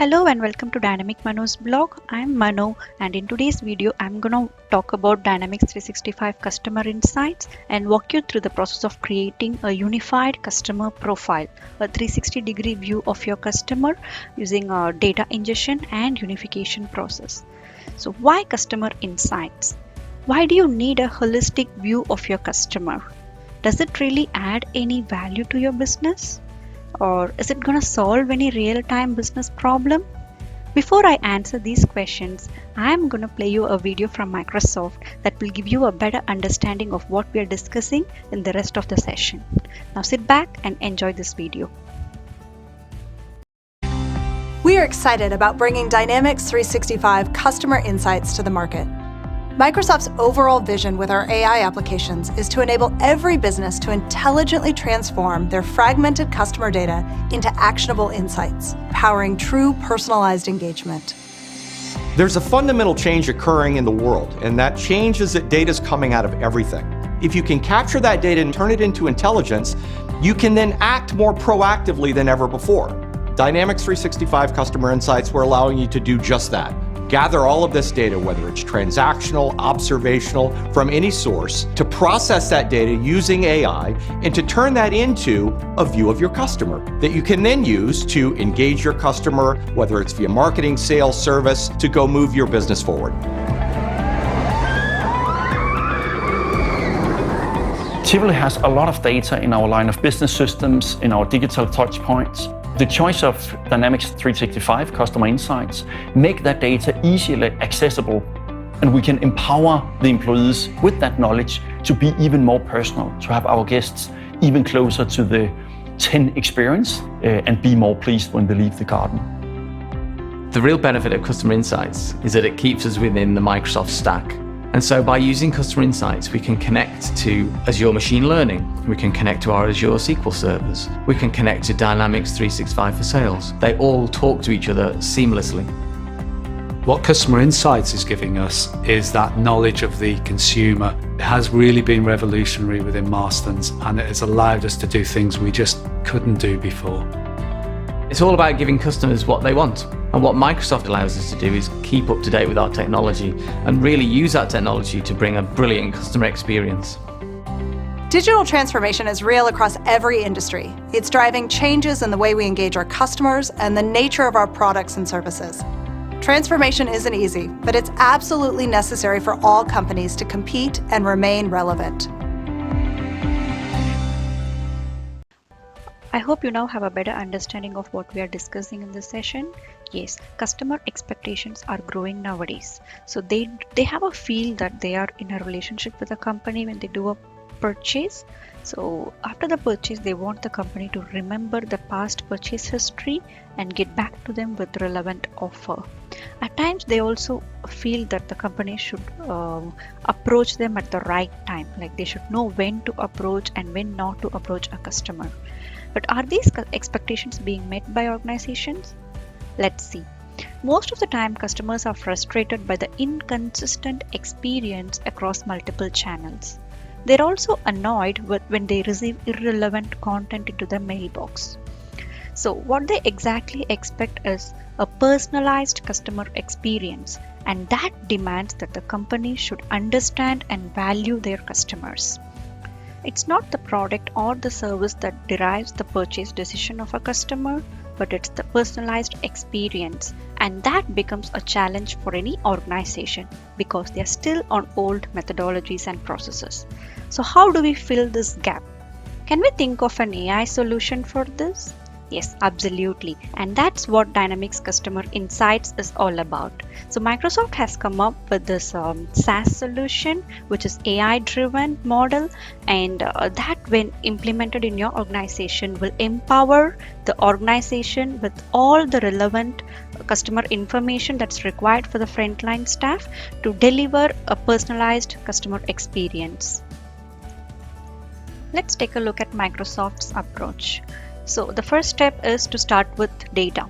Hello and welcome to Dynamic Mano's blog. I'm Mano, and in today's video I'm going to talk about Dynamics 365 customer insights and walk you through the process of creating a unified customer profile, a 360-degree view of your customer using a data ingestion and unification process. So why customer insights? Why do you need a holistic view of your customer? Does it really add any value to your business? Or is it going to solve any real-time business problem? Before I answer these questions, I am going to play you a video from Microsoft that will give you a better understanding of what we are discussing in the rest of the session. Now sit back and enjoy this video. We are excited about bringing Dynamics 365 customer insights to the market. Microsoft's overall vision with our AI applications is to enable every business to intelligently transform their fragmented customer data into actionable insights, powering true personalized engagement. There's a fundamental change occurring in the world, and that change is that data is coming out of everything. If you can capture that data and turn it into intelligence, you can then act more proactively than ever before. Dynamics 365 Customer Insights, we're allowing you to do just that. Gather all of this data, whether it's transactional, observational, from any source, to process that data using AI and to turn that into a view of your customer that you can then use to engage your customer, whether it's via marketing, sales, service, to go move your business forward. Tivoli has a lot of data in our line of business systems, in our digital touchpoints. The choice of Dynamics 365 Customer Insights make that data easily accessible, and we can empower the employees with that knowledge to be even more personal, to have our guests even closer to the 10 experience and be more pleased when they leave the garden. The real benefit of Customer Insights is that it keeps us within the Microsoft stack. And so by using Customer Insights, we can connect to Azure Machine Learning, we can connect to our Azure SQL servers, we can connect to Dynamics 365 for Sales. They all talk to each other seamlessly. What Customer Insights is giving us is that knowledge of the consumer. It has really been revolutionary within Marston's, and it has allowed us to do things we just couldn't do before. It's all about giving customers what they want. And what Microsoft allows us to do is keep up to date with our technology and really use that technology to bring a brilliant customer experience. Digital transformation is real across every industry. It's driving changes in the way we engage our customers and the nature of our products and services. Transformation isn't easy, but it's absolutely necessary for all companies to compete and remain relevant. I hope you now have a better understanding of what we are discussing in this session. Yes, customer expectations are growing nowadays. So they have a feel that they are in a relationship with a company when they do a purchase. So after the purchase, they want the company to remember the past purchase history and get back to them with relevant offer. At times, they also feel that the company should approach them at the right time. Like they should know when to approach and when not to approach a customer. But are these expectations being met by organizations? Let's see. Most of the time, customers are frustrated by the inconsistent experience across multiple channels. They're also annoyed when they receive irrelevant content into their mailbox. So what they exactly expect is a personalized customer experience, and that demands that the company should understand and value their customers. It's not the product or the service that derives the purchase decision of a customer, but it's the personalized experience, and that becomes a challenge for any organization because they are still on old methodologies and processes. So how do we fill this gap? Can we think of an AI solution for this? Yes, absolutely. And that's what Dynamics Customer Insights is all about. So Microsoft has come up with this SaaS solution, which is AI-driven model, and that when implemented in your organization will empower the organization with all the relevant customer information that's required for the frontline staff to deliver a personalized customer experience. Let's take a look at Microsoft's approach. So the first step is to start with data,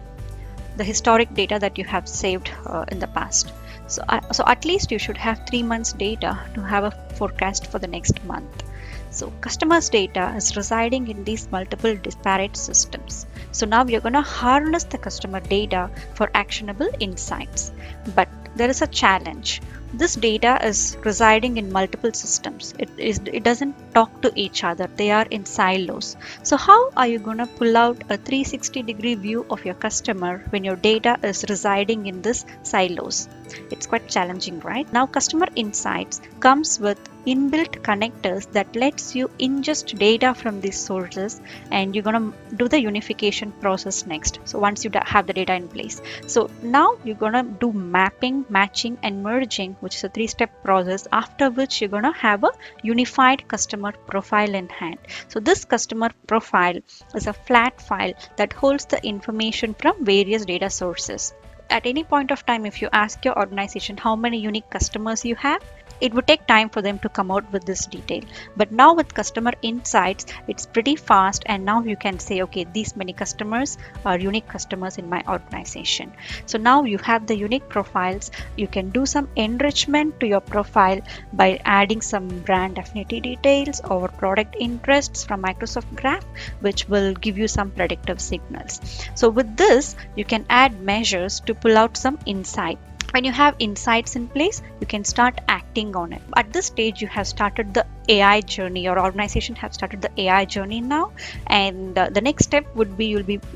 the historic data that you have saved in the past. So at least you should have 3 months data to have a forecast for the next month. So customers' data is residing in these multiple disparate systems. So now you're going to harness the customer data for actionable insights. But there is a challenge. This data is residing in multiple systems. It doesn't talk to each other. They are in silos. So how are you going to pull out a 360-degree view of your customer when your data is residing in this silos? It's quite challenging, right? Now customer insights comes with inbuilt connectors that lets you ingest data from these sources, and you're going to do the unification process next. So once you have the data in place, so now you're going to do mapping, matching and merging, which is a 3-step process, after which you're going to have a unified customer profile in hand. So this customer profile is a flat file that holds the information from various data sources. At any point of time, if you ask your organization how many unique customers you have, it would take time for them to come out with this detail. But now with customer insights, it's pretty fast, and now you can say, okay, these many customers are unique customers in my organization. So now you have the unique profiles. You can do some enrichment to your profile by adding some brand affinity details or product interests from Microsoft Graph, which will give you some predictive signals. So with this, you can add measures to pull out some insight. When you have insights in place, you can start acting on it. At this stage, you have started the AI journey. Your organization have started the AI journey now, and the next step would be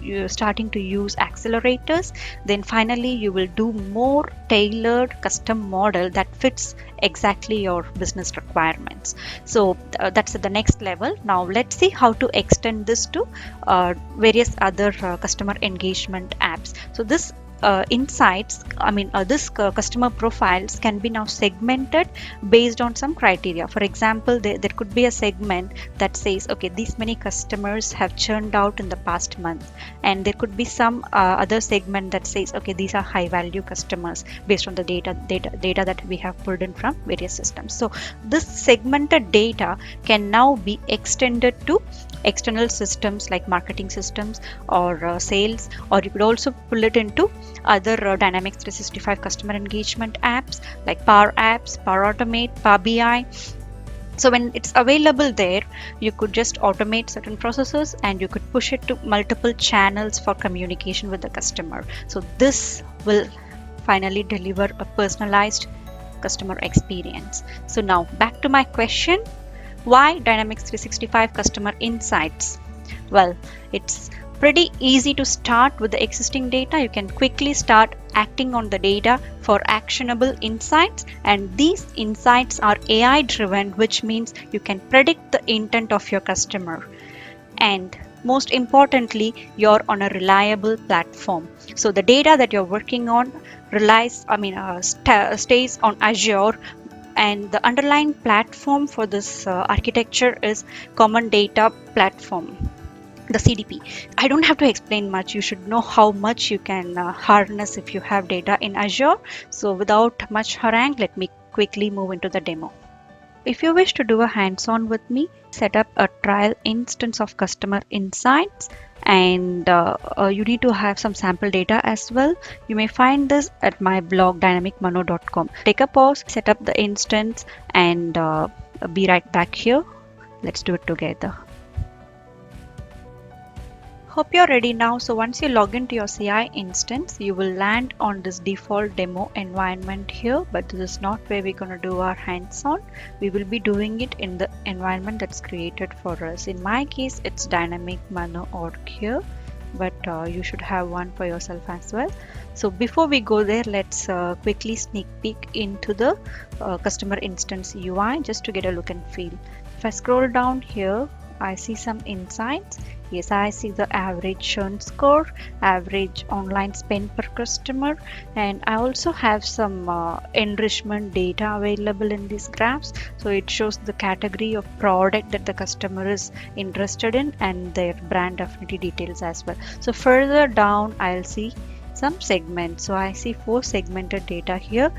you're starting to use accelerators. Then finally, you will do more tailored custom model that fits exactly your business requirements. So that's at the next level. Now let's see how to extend this to various other customer engagement apps. So this customer profiles can be now segmented based on some criteria. For example, there could be a segment that says, okay, these many customers have churned out in the past month, and there could be some other segment that says, okay, these are high value customers based on the data that we have pulled in from various systems. So this segmented data can now be extended to external systems like marketing systems or sales, or you could also pull it into other Dynamics 365 customer engagement apps like Power Apps, Power Automate, Power BI. So when it's available there, you could just automate certain processes and you could push it to multiple channels for communication with the customer. So this will finally deliver a personalized customer experience. So now back to my question. Why Dynamics 365 Customer Insights? Well, it's pretty easy to start with the existing data. You can quickly start acting on the data for actionable insights, and these insights are AI driven, which means you can predict the intent of your customer. And most importantly, you're on a reliable platform. So the data that you're working on stays on Azure, and the underlying platform for this architecture is Common Data Platform, the CDP. I don't have to explain much. You should know how much you can harness if you have data in Azure. So without much harangue, let me quickly move into the demo. If you wish to do a hands-on with me, set up a trial instance of Customer Insights, and you need to have some sample data as well. You may find this at my blog dynamicmano.com. Take a pause, set up the instance, and be right back here. Let's do it together. Hope you're ready now. So once you log into your CI instance, you will land on this default demo environment here, but this is not where we're going to do our hands-on. We will be doing it in the environment that's created for us. In my case, it's dynamicmano.org here, but you should have one for yourself as well. So before we go there, let's quickly sneak peek into the customer instance UI just to get a look and feel. If I scroll down here, I see some insights. Yes, I see the average churn score, average online spend per customer, and I also have some enrichment data available in these graphs. So it shows the category of product that the customer is interested in and their brand affinity details as well. So further down, I'll see some segments. So I see 4 segmented data here,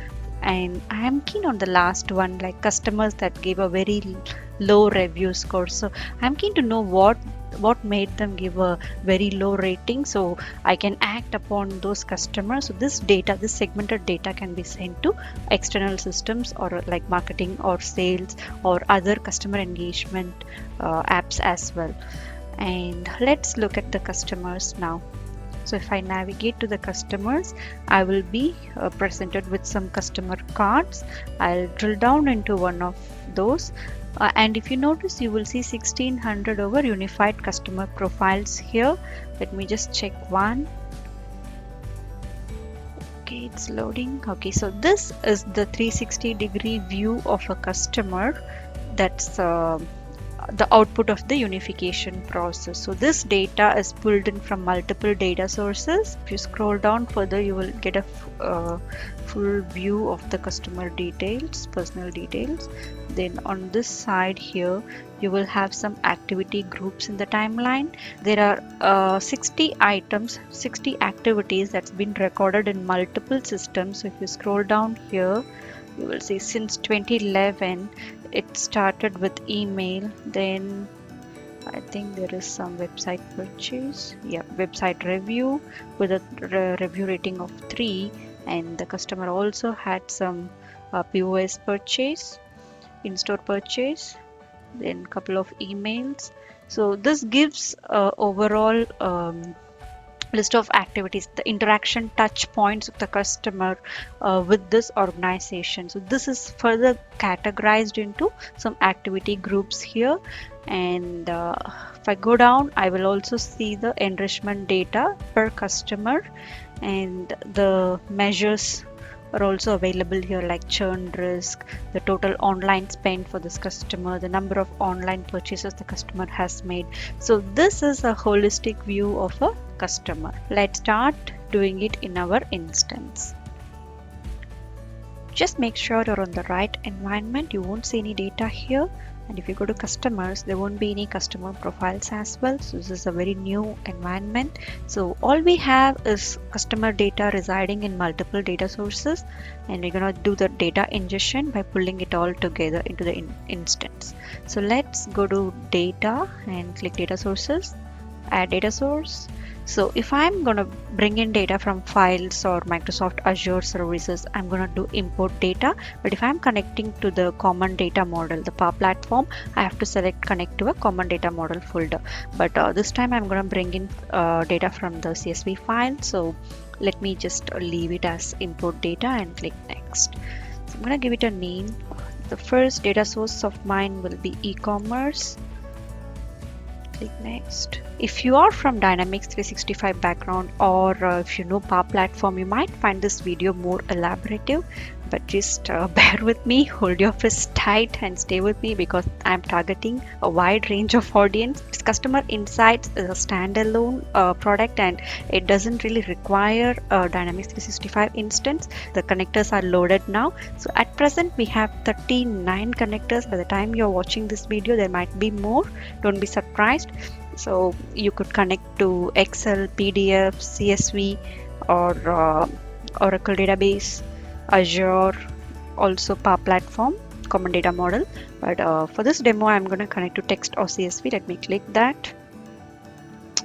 and I am keen on the last one, like customers that gave a very low review score. So I'm keen to know what what made them give a very low rating, so I can act upon those customers. So this data, this segmented data, can be sent to external systems or like marketing or sales or other customer engagement apps as well. And let's look at the customers now. So if I navigate to the customers, I will be presented with some customer cards. I'll drill down into one of those. And if you notice, you will see 1600 over unified customer profiles here. Let me just check one. Okay, it's loading. Okay, so this is the 360-degree view of a customer. That's the output of the unification process. So this data is pulled in from multiple data sources. If you scroll down further, you will get a full view of the customer details, personal details. Then on this side here, you will have some activity groups in the timeline. There are 60 items, 60 activities that's been recorded in multiple systems. So if you scroll down here, you will see since 2011 it started with email, then I think there is some website purchase, website review with a review rating of 3, and the customer also had some POS purchase, in-store purchase, then couple of emails. So this gives overall list of activities, the interaction touch points of the customer with this organization. So this is further categorized into some activity groups here. And if I go down, I will also see the enrichment data per customer, and the measures are also available here, like churn risk, the total online spend for this customer, the number of online purchases the customer has made. So this is a holistic view of a customer. Let's start doing it in our instance. Just make sure you're on the right environment. You won't see any data here. And if you go to customers, there won't be any customer profiles as well. So this is a very new environment. So all we have is customer data residing in multiple data sources, and we're going to do the data ingestion by pulling it all together into the instance. So let's go to data and click data sources, add data source. So if I'm going to bring in data from files or Microsoft Azure services, I'm going to do import data. But if I'm connecting to the common data model, the Power Platform, I have to select connect to a common data model folder. But this time I'm going to bring in data from the CSV file. So let me just leave it as import data and click next. So I'm going to give it a name. The first data source of mine will be e-commerce. Click next. If you are from Dynamics 365 background, or if you know Power Platform, you might find this video more elaborative, but just bear with me, hold your fist tight and stay with me, because I'm targeting a wide range of audience. Customer Insights is a standalone product, and it doesn't really require a Dynamics 365 instance. The connectors are loaded now. So at present we have 39 connectors. By the time you're watching this video, there might be more. Don't be surprised. So you could connect to Excel, PDF, CSV, or Oracle database, Azure, also Power Platform, common data model. But for this demo, I'm going to connect to text or CSV. Let me click that,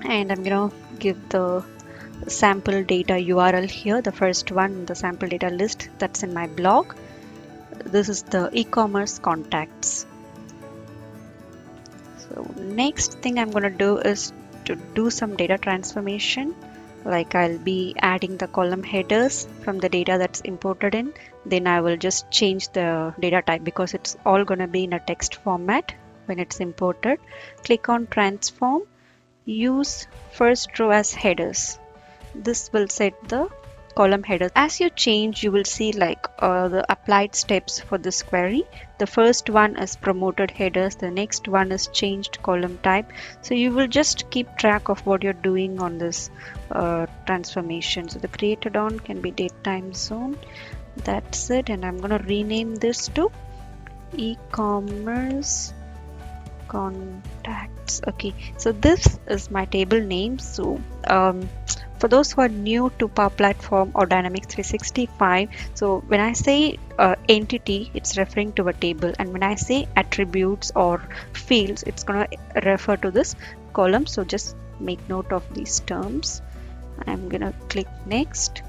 and I'm going to give the sample data URL here, the first one, the sample data list that's in my blog. This is the e-commerce contacts. So next thing I'm going to do is to do some data transformation. Like I'll be adding the column headers from the data that's imported in. Then I will just change the data type, because it's all going to be in a text format when it's imported. Click on transform, use first row as headers. This will set the column headers. As you change, you will see like the applied steps for this query. The first one is promoted headers, the next one is changed column type. So you will just keep track of what you're doing on this transformation. So the created on can be date time zone. That's it, and I'm going to rename this to e-commerce contacts. Okay, so this is my table name. So for those who are new to Power Platform or Dynamics 365, so when I say entity, it's referring to a table, and when I say attributes or fields, it's going to refer to this column, so just make note of these terms. I'm gonna click next.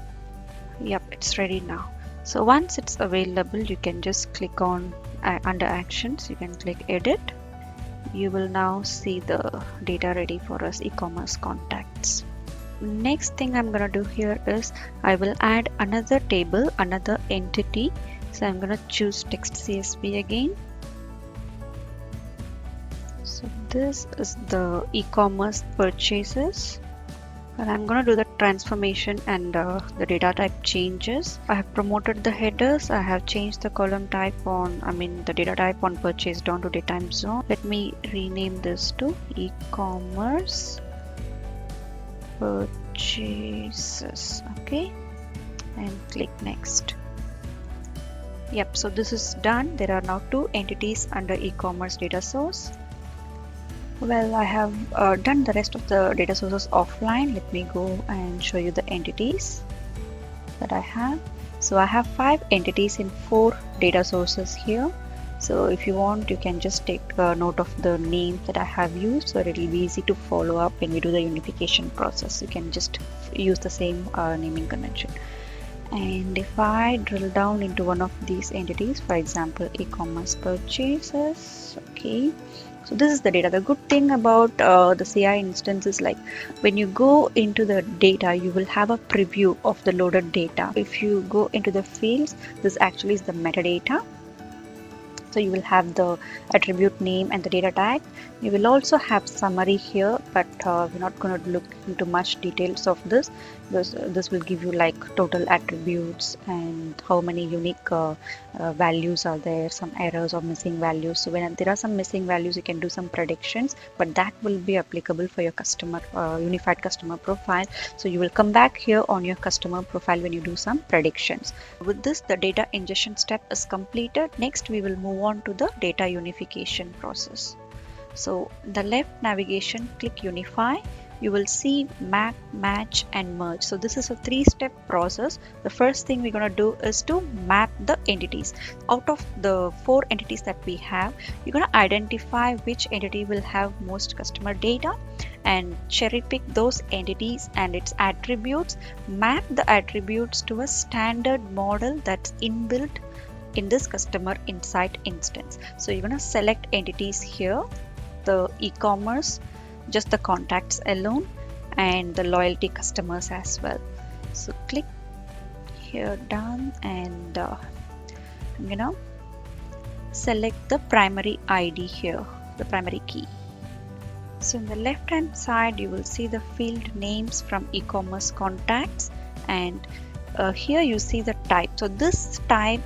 Yep, it's ready now. So once it's available, you can just click on under actions, you can click edit. You will now see the data ready for us e-commerce contacts. Next thing I'm gonna do here is I will add another table, another entity. So I'm gonna choose text CSV again. So this is the e-commerce purchases, and I'm gonna do the transformation and the data type changes. I have promoted the headers. I have changed the column type the data type on purchase down to date time zone. Let me rename this to e-commerce purchases. Okay, and click next. Yep, so this is done. There are now two entities under e-commerce data source. Well, I have done the rest of the data sources offline. Let me go and show you the entities that I have. So I have 5 entities in 4 data sources here. So if you want, you can just take note of the names that I have used, so it will be easy to follow up when we do the unification process. You can just use the same naming convention. And if I drill down into one of these entities, for example, e-commerce purchases, okay. So this is the data. The good thing about the CI instance is, like, when you go into the data, you will have a preview of the loaded data. If you go into the fields, this actually is the metadata. So you will have the attribute name and the data tag. You will also have summary here, but we're not going to look into much details of this. This will give you like total attributes and how many unique values are there, some errors or missing values. So when there are some missing values, you can do some predictions, but that will be applicable for your customer unified customer profile. So you will come back here on your customer profile when you do some predictions. With this, the data ingestion step is completed. Next, we will move on to the data unification process. So the left navigation, click unify. You will see map, match and merge. So this is a 3-step process. The first thing we're going to do is to map the entities. Out of the 4 entities that we have, you're going to identify which entity will have most customer data and cherry pick those entities and its attributes. Map the attributes to a standard model that's inbuilt in this customer insight instance. So you're going to select entities here, the e-commerce, just the contacts alone, and the loyalty customers as well. So click here, done, and I'm gonna select the primary ID here, the primary key. So in the left hand side, you will see the field names from e-commerce contacts, and here you see the type. So this type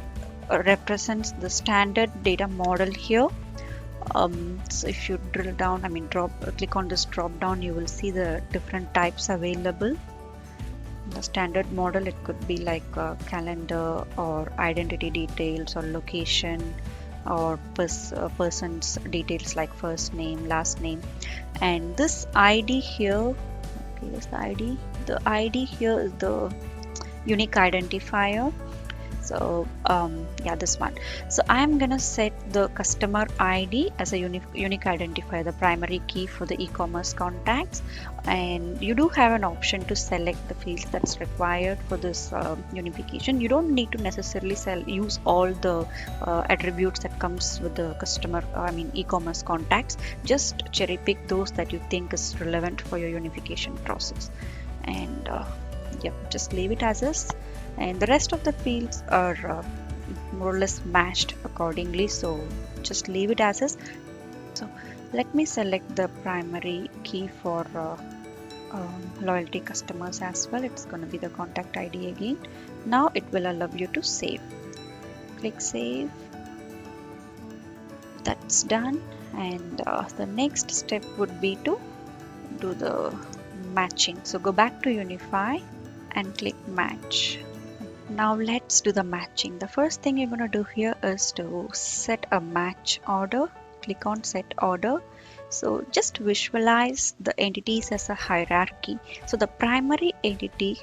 represents the standard data model here. So if you drill down, click on this drop down, you will see the different types available. The standard model, it could be like calendar or identity details or location or person's details like first name, last name. And this ID here, okay, that's the ID. The ID here is the unique identifier. So yeah, this one. So I'm gonna set the customer ID as a unique identifier, the primary key for the e-commerce contacts. And you do have an option to select the fields that's required for this unification. You don't need to necessarily use all the attributes that comes with the customer e-commerce contacts. Just cherry pick those that you think is relevant for your unification process, and yep, just leave it as is. And the rest of the fields are more or less matched accordingly, so just leave it as is. So let me select the primary key for loyalty customers as well. It's going to be the contact ID again. Now it will allow you to save. Click save. That's done, and the next step would be to do the matching. So go back to unify and click match. Now let's do the matching. The first thing you're going to do here is to set a match order. Click on set order. So just visualize the entities as a hierarchy. So the primary entity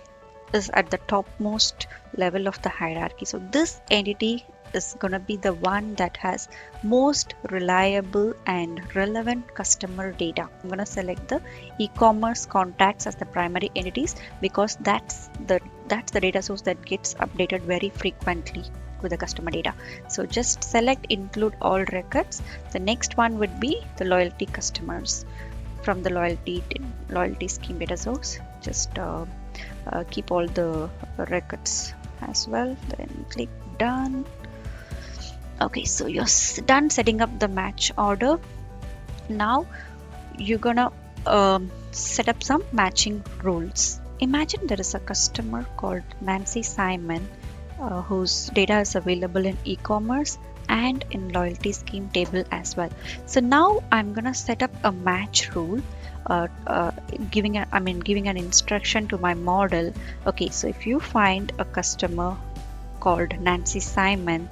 is at the topmost level of the hierarchy. So this entity is going to be the one that has most reliable and relevant customer data. I'm going to select the e-commerce contacts as the primary entities because that's the data source that gets updated very frequently with the customer data. So just select include all records. The next one would be the loyalty customers from the loyalty scheme data source. Just keep all the records as well, then click done. Okay, so you're done setting up the match order. Now you're gonna set up some matching rules. Imagine there is a customer called Nancy Simon whose data is available in e-commerce and in loyalty scheme table as well. So now I'm gonna set up a match rule, giving an instruction to my model. Okay, so if you find a customer called Nancy Simon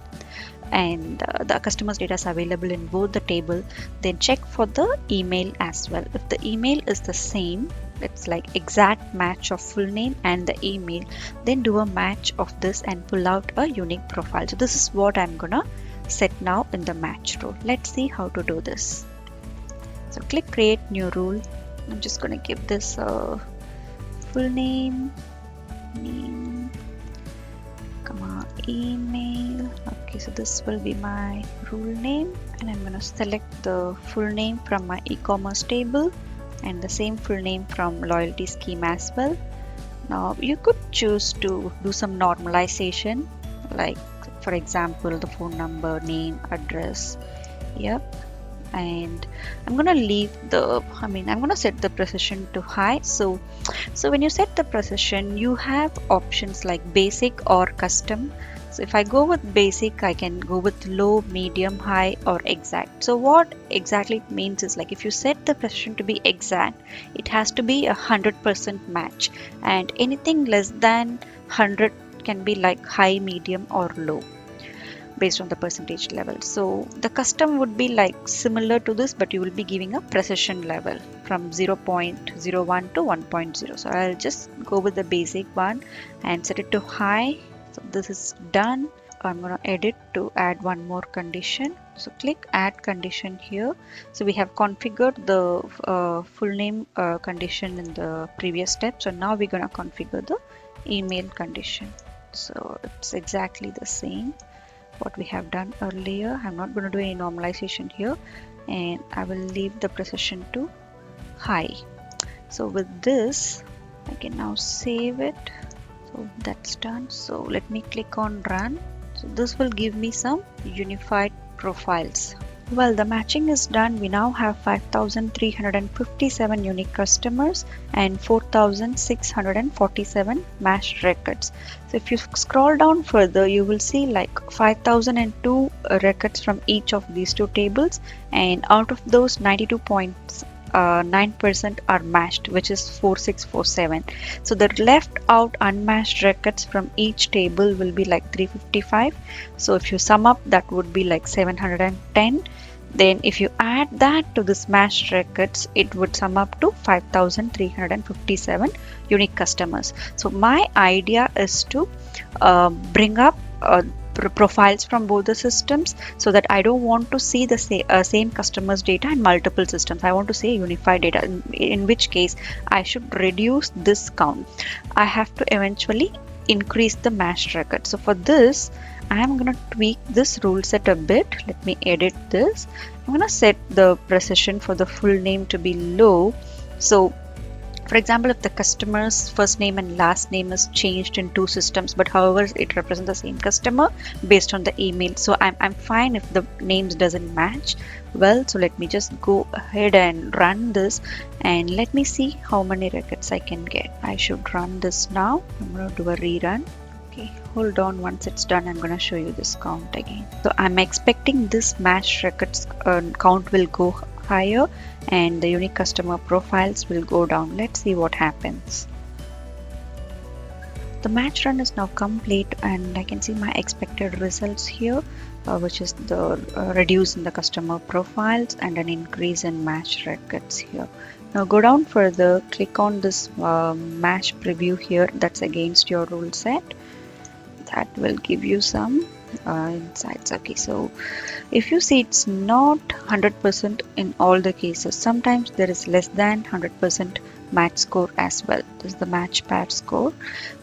and the customer's data is available in both the table, then check for the email as well. If the email is the same, it's like exact match of full name and the email, then do a match of this and pull out a unique profile. So this is what I'm gonna set now in the match rule. Let's see how to do this. So click create new rule. I'm just gonna give this a full name, email. Okay, so this will be my rule name, and I'm gonna select the full name from my e-commerce table and the same full name from loyalty scheme as well. Now you could choose to do some normalization, like for example the phone number, name, address. Yep. And I'm gonna leave I'm gonna set the precision to high. So when you set the precision, you have options like basic or custom. So if I go with basic, I can go with low, medium, high, or exact. So what exactly it means is, like, if you set the precision to be exact, it has to be 100% match, and anything less than 100 can be like high, medium, or low based on the percentage level. So the custom would be like similar to this, but you will be giving a precision level from 0.01 to 1.0. So I'll just go with the basic one and set it to high. So this is done. I'm going to edit to add one more condition. So click add condition here. So we have configured the full name condition in the previous step. So now we're going to configure the email condition. So it's exactly the same what we have done earlier. I'm not going to do any normalization here, and I will leave the precision to high. So with this, I can now save it. So that's done. So let me click on run. So this will give me some unified profiles. Well, the matching is done. We now have 5,357 unique customers and 4,647 matched records. So if you scroll down further, you will see like 5,002 records from each of these two tables, and out of those 92.9% are matched, which is 4647. So the left out unmatched records from each table will be like 355. So if you sum up, that would be like 710. Then if you add that to this matched records, it would sum up to 5,357 unique customers. So my idea is to bring up profiles from both the systems, so that I don't want to see the same customers data in multiple systems. I want to see unified data, in which case I should reduce this count. I have to eventually increase the matched record. So for this, I am going to tweak this rule set a bit. Let me edit this. I'm going to set the precision for the full name to be low. So for example, if the customer's first name and last name is changed in two systems, but however it represents the same customer based on the email, so I'm fine if the names doesn't match. Well, so let me just go ahead and run this, and let me see how many records I can get. I should run this now. I'm going to do a rerun. Okay, hold on. Once it's done, I'm going to show you this count again. So I'm expecting this matched records count will go higher and the unique customer profiles will go down. Let's see what happens. The match run is now complete, and I can see my expected results here, which is the reduce in the customer profiles and an increase in match records here. Now go down further, click on this match preview here. That's against your rule set. That will give you some insights. Okay, so if you see it's not 100% in all the cases, sometimes there is less than 100% match score as well. This is the match pair score.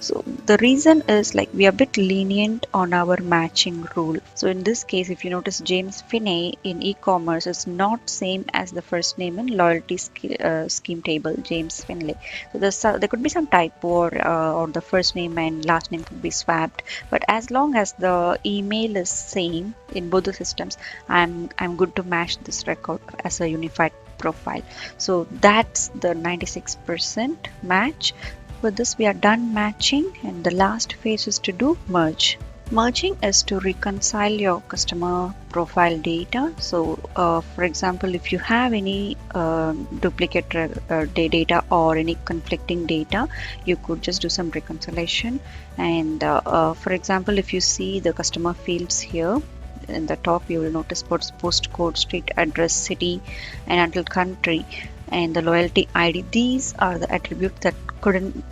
So the reason is like we are a bit lenient on our matching rule. So in this case, if you notice, James Finney in e-commerce is not same as the first name in loyalty scheme table, James Finley. So there could be some typo, or the first name and last name could be swapped. But as long as the email is same in both the systems, I'm good to match this record as a unified profile. So that's the 96% match. For this we are done matching, and the last phase is to do merge. Merging is to reconcile your customer profile data. So for example, if you have any duplicate data or any conflicting data, you could just do some reconciliation. And for example, if you see the customer fields here in the top, you will notice postcode, street address, city, and until country, and the loyalty ID. These are the attributes that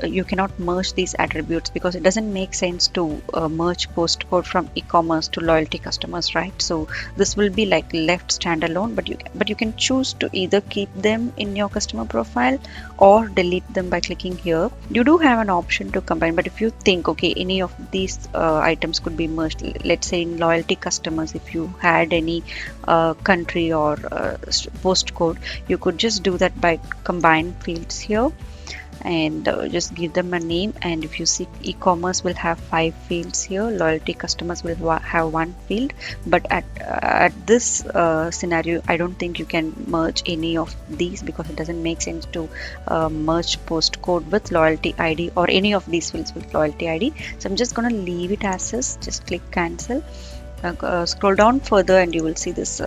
you cannot merge these attributes, because it doesn't make sense to merge postcode from e-commerce to loyalty customers, right? So this will be like left standalone, but you can choose to either keep them in your customer profile or delete them by clicking here. You do have an option to combine, but if you think, okay, any of these items could be merged, let's say in loyalty customers, if you had any country or postcode, you could just do that by combine fields here and just give them a name. And if you see, e-commerce will have 5 fields here, loyalty customers will have 1 field. But at this scenario, I don't think you can merge any of these, because it doesn't make sense to merge postcode with loyalty ID or any of these fields with loyalty ID. So I'm just going to leave it as is. Just click cancel. Scroll down further and you will see this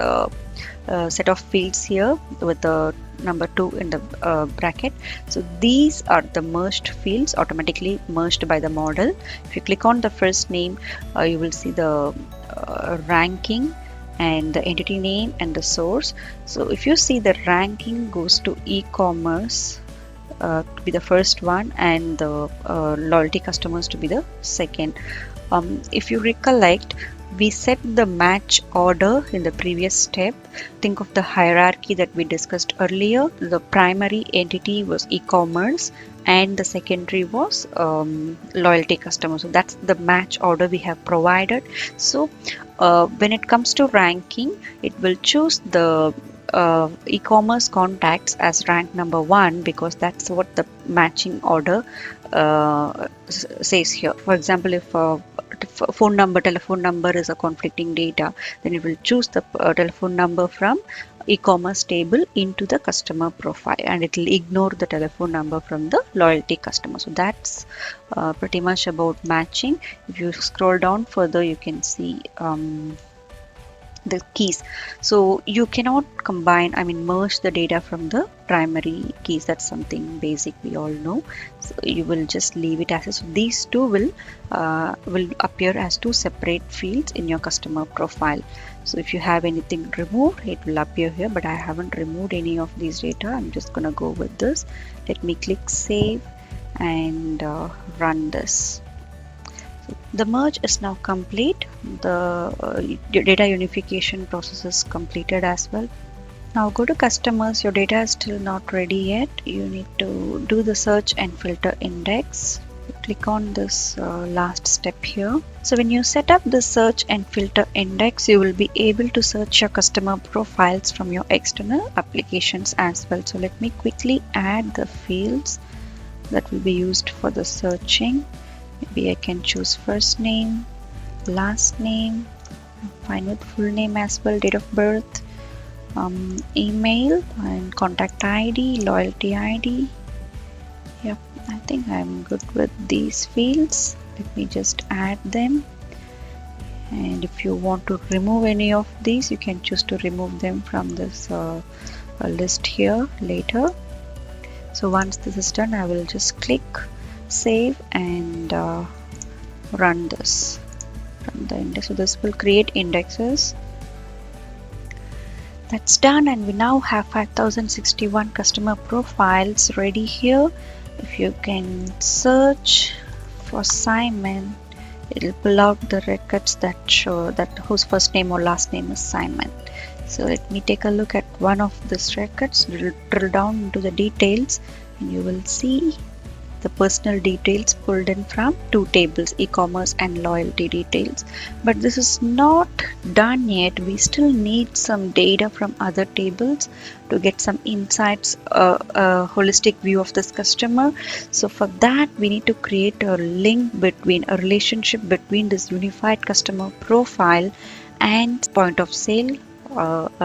set of fields here with the number 2 in the bracket. So these are the merged fields, automatically merged by the model. If you click on the first name, you will see the ranking and the entity name and the source. So if you see, the ranking goes to e-commerce to be the first one, and the loyalty customers to be the second. If you recollect, we set the match order in the previous step. Think of the hierarchy that we discussed earlier. The primary entity was e-commerce and the secondary was loyalty customers. So that's the match order we have provided. So when it comes to ranking, it will choose the e-commerce contacts as rank number 1, because that's what the matching order says here. For example, if telephone number is a conflicting data, then it will choose the telephone number from e-commerce table into the customer profile, and it will ignore the telephone number from the loyalty customer. So that's pretty much about matching. If you scroll down further, you can see the keys. So you cannot combine, merge the data from the primary keys. That's something basic we all know. So you will just leave it as is. So these two will appear as 2 separate fields in your customer profile. So if you have anything removed, it will appear here, but I haven't removed any of these data. I'm just gonna go with this. Let me click save and run this. The merge is now complete. The data unification process is completed as well. Now go to customers. Your data is still not ready yet. You need to do the search and filter index. Click on this last step here. So when you set up the search and filter index, you will be able to search your customer profiles from your external applications as well. So let me quickly add the fields that will be used for the searching. Maybe I can choose first name, last name, fine with full name as well, date of birth, email and contact ID, loyalty ID. Yep, I think I'm good with these fields. Let me just add them. And if you want to remove any of these, you can choose to remove them from this list here later. So once this is done, I will just click save and run this from the index. So this will create indexes. That's done, and we now have 5061 customer profiles ready here. If you can search for Simon, it'll pull out the records that show that whose first name or last name is Simon. So let me take a look at one of these records, drill down into the details, and you will see the personal details pulled in from two tables, e-commerce and loyalty details. But this is not done yet. We still need some data from other tables to get some insights, a holistic view of this customer. So for that, we need to create a link between a relationship between this unified customer profile and point of sale,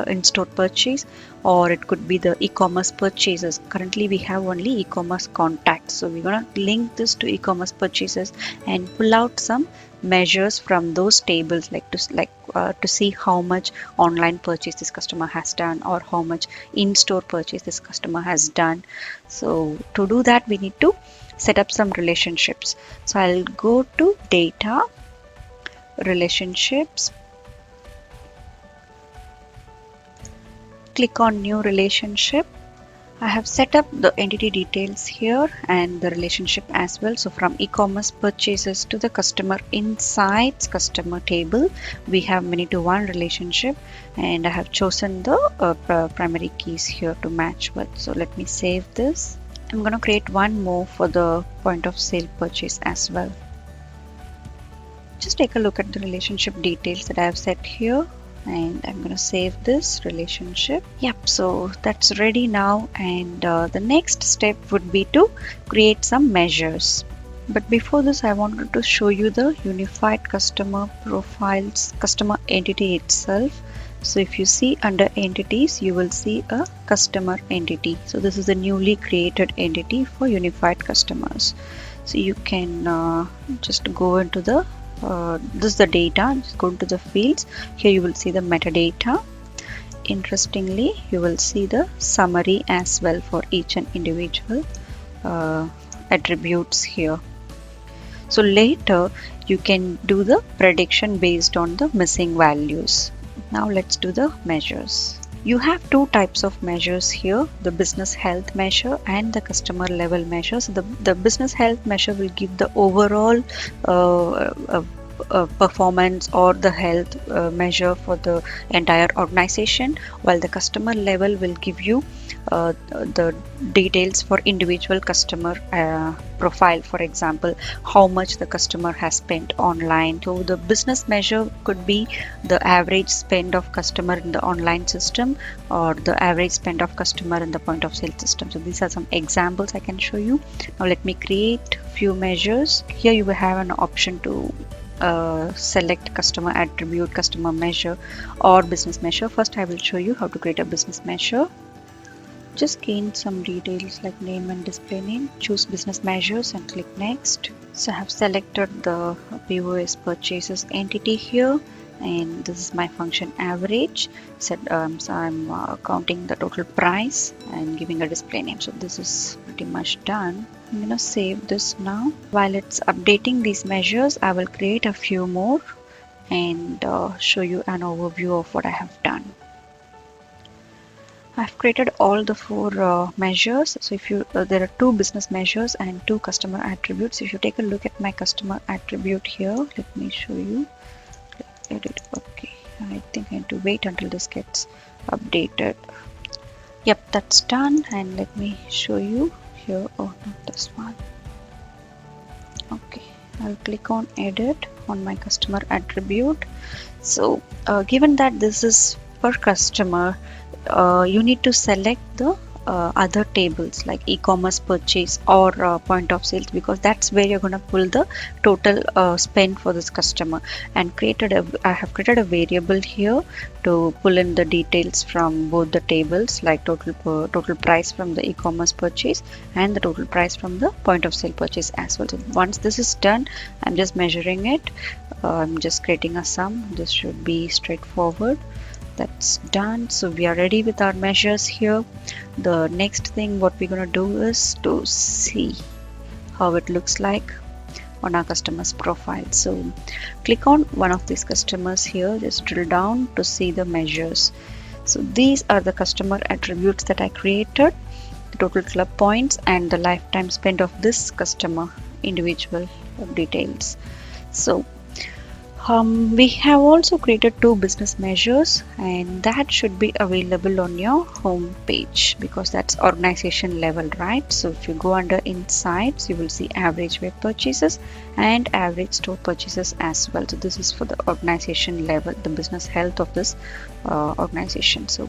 in-store purchase, or it could be the e-commerce purchases. Currently we have only e-commerce contacts, so we're going to link this to e-commerce purchases and pull out some measures from those tables, to see how much online purchase this customer has done or how much in-store purchase this customer has done. So to do that, we need to set up some relationships. So I'll go to data, relationships, click on new relationship. I have set up the entity details here and the relationship as well. So from e-commerce purchases to the customer insights customer table, we have many to one relationship, and I have chosen the primary keys here to match with. So let me save this. I'm going to create one more for the point of sale purchase as well. Just take a look at the relationship details that I have set here, and I'm going to save this relationship. Yep, so that's ready now, and the next step would be to create some measures. But before this, I wanted to show you the unified customer profiles customer entity itself. So if you see under entities, you will see a customer entity. So this is a newly created entity for unified customers. So you can just go into the this is the data. Just go into the fields. Here you will see the metadata. Interestingly, you will see the summary as well for each and individual attributes here. So later you can do the prediction based on the missing values. Now let's do the measures. You have two types of measures here, the business health measure and the customer level measure. So the business health measure will give the overall performance or the health measure for the entire organization, while the customer level will give you the details for individual customer profile. For example, how much the customer has spent online. So the business measure could be the average spend of customer in the online system or the average spend of customer in the point of sale system. So these are some examples I can show you. Now let me create few measures. Here you will have an option to select customer attribute, customer measure or business measure. First I will show you how to create a business measure. Just gain some details like name and display name, choose business measures and click next. So I have selected the POS purchases entity here, and this is my function average. So I'm counting the total price and giving a display name. So this is pretty much done. I'm gonna save this now. While it's updating these measures, I will create a few more and show you an overview of what I have done. I've created all the four measures. So if you there are two business measures and two customer attributes. If you take a look at my customer attribute here, let me show you. Edit. Okay, I think I need to wait until this gets updated. Yep, that's done, and let me show you here. Oh, not this one. Okay, I'll click on edit on my customer attribute. So given that this is per customer, you need to select the other tables like e-commerce purchase or point of sales, because that's where you're going to pull the total spend for this customer. And I have created a variable here to pull in the details from both the tables, like total price from the e-commerce purchase and the total price from the point of sale purchase as well. So once this is done, I'm just measuring it. I'm just creating a sum. This should be straightforward. That's done. So we are ready with our measures here. The next thing what we're going to do is to see how it looks like on our customer's profile. So click on one of these customers here, just drill down to see the measures. So these are the customer attributes that I created, the total club points and the lifetime spend of this customer individual details. So we have also created 2 business measures, and that should be available on your home page because that's organization level, right? So if you go under insights, you will see average web purchases and average store purchases as well. So this is for the organization level, the business health of this organization. So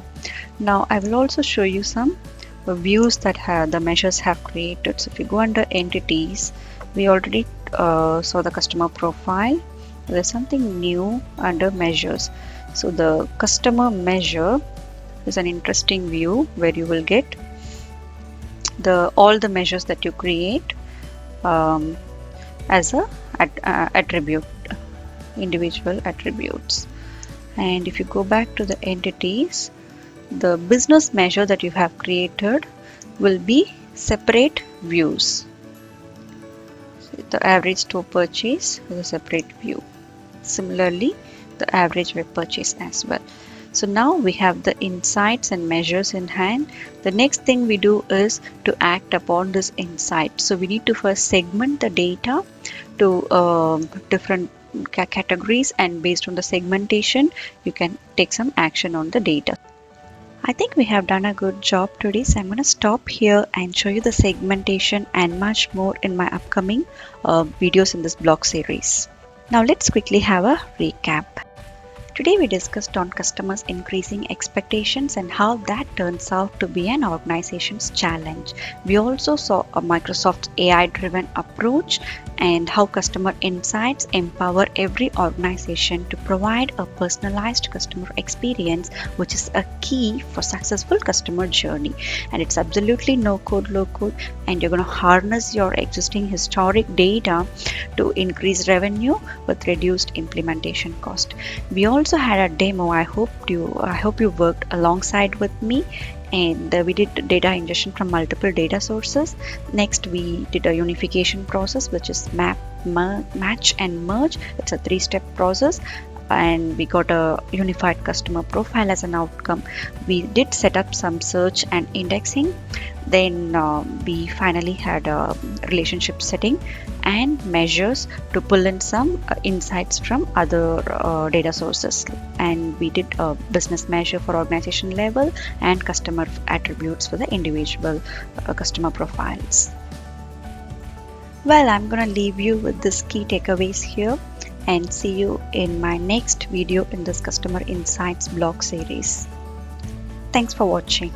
now I will also show you some views that the measures have created. So if you go under entities, we already saw the customer profile. There's something new under measures. So the customer measure is an interesting view where you will get all the measures that you create as a attribute, individual attributes. And if you go back to the entities, the business measure that you have created will be separate views. So the average store purchase is a separate view. Similarly, the average web purchase as well. So now we have the insights and measures in hand. The next thing we do is to act upon this insight. So we need to first segment the data to different categories, and based on the segmentation, you can take some action on the data. I think we have done a good job today, so I'm going to stop here and show you the segmentation and much more in my upcoming videos in this blog series. Now let's quickly have a recap. Today we discussed on customers' increasing expectations and how that turns out to be an organization's challenge. We also saw a Microsoft AI-driven approach and how customer insights empower every organization to provide a personalized customer experience, which is a key for successful customer journey. And it's absolutely no code, low code, and you're going to harness your existing historic data to increase revenue with reduced implementation cost. We also had a demo. I hope you worked alongside with me, and we did data ingestion from multiple data sources. Next, we did a unification process, which is map, match and merge. It's a 3-step process, and we got a unified customer profile as an outcome. We did set up some search and indexing. Then we finally had a relationship setting and measures to pull in some insights from other data sources. And we did a business measure for organization level and customer attributes for the individual customer profiles. Well, I'm going to leave you with this key takeaways here, and see you in my next video in this customer insights blog series. Thanks for watching.